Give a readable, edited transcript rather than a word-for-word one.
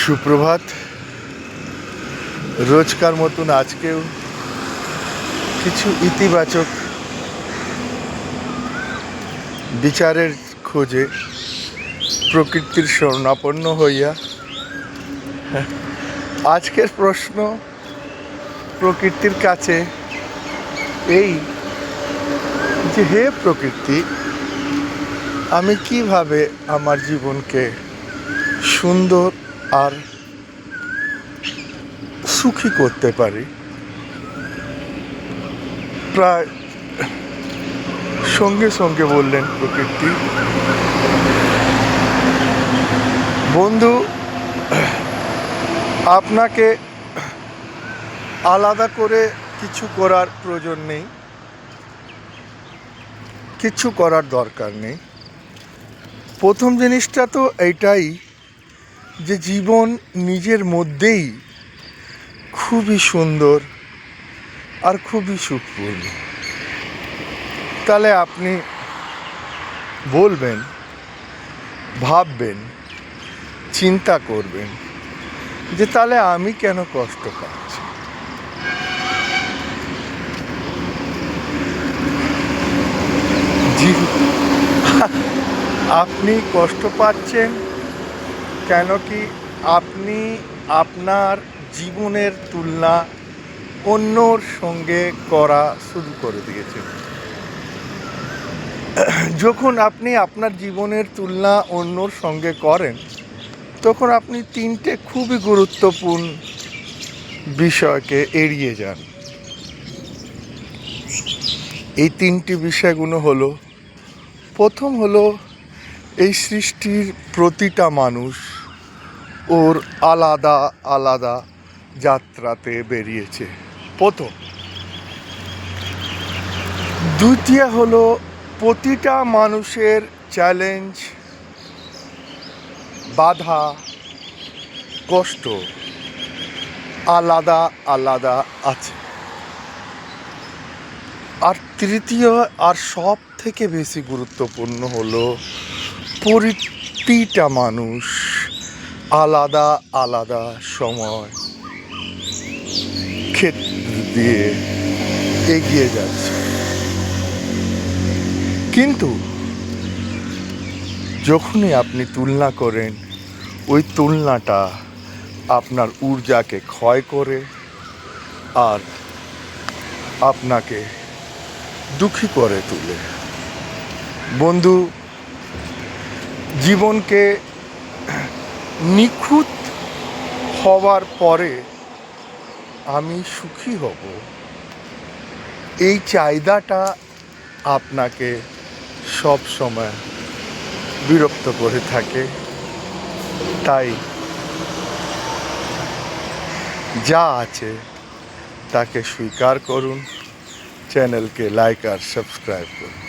সুপ্রভাত। রোজকার মতন আজকেও কিছু ইতিবাচক বিচারের খোঁজে প্রকৃতির শরণাপন্ন হইয়া আজকের প্রশ্ন প্রকৃতির কাছে এই যে, হে প্রকৃতি, আমি কিভাবে আমার জীবনকে সুন্দর আর সুখী করতে পারি। প্রায় সঙ্গে সঙ্গে বললেন প্রকৃতি, বন্ধু, আপনাকে আলাদা করে কিছু করার প্রয়োজন নেই, কিছু করার দরকার নেই। প্রথম জিনিসটা তো এইটাই যে জীবন নিজের মধ্যেই খুবই সুন্দর আর খুবই সুখপূর্ণ। তাহলে আপনি বলবেন, ভাববেন, চিন্তা করবেন যে তাহলে আমি কেন কষ্ট পাচ্ছি। আপনি কষ্ট পাচ্ছেন কেন কি আপনি আপনার জীবনের তুলনা অন্যর সঙ্গে করা শুরু করে দিয়েছেন। যখন আপনি আপনার জীবনের তুলনা অন্যর সঙ্গে করেন, তখন আপনি তিনটে খুবই গুরুত্বপূর্ণ বিষয়কে এড়িয়ে যান। এই তিনটি বিষয়গুলো হলো, প্রথম হলো এই সৃষ্টির প্রতিটা মানুষ ওর আলাদা আলাদা যাত্রাতে বেরিয়েছে, প্রথম। দ্বিতীয় হলো প্রতিটা মানুষের চ্যালেঞ্জ, বাধা, কষ্ট আলাদা আলাদা আছে। আর তৃতীয় আর সব থেকে বেশি গুরুত্বপূর্ণ হলো প্রতিটা মানুষ আলাদা আলাদা সময় ক্ষেত্র দিয়ে এগিয়ে যাচ্ছে। কিন্তু যখনই আপনি তুলনা করেন, ওই তুলনাটা আপনার ঊর্জাকে ক্ষয় করে আর আপনাকে দুঃখী করে তোলে। বন্ধু, জীবনকে নিখুঁত হওয়ার পরে আমি সুখী হব, এই চাহিদাটা আপনাকে সব সময় বিরক্ত করে থাকে। তাই যা আছে তাকে স্বীকার করুন, চ্যানেলকে লাইক আর সাবস্ক্রাইব করুন।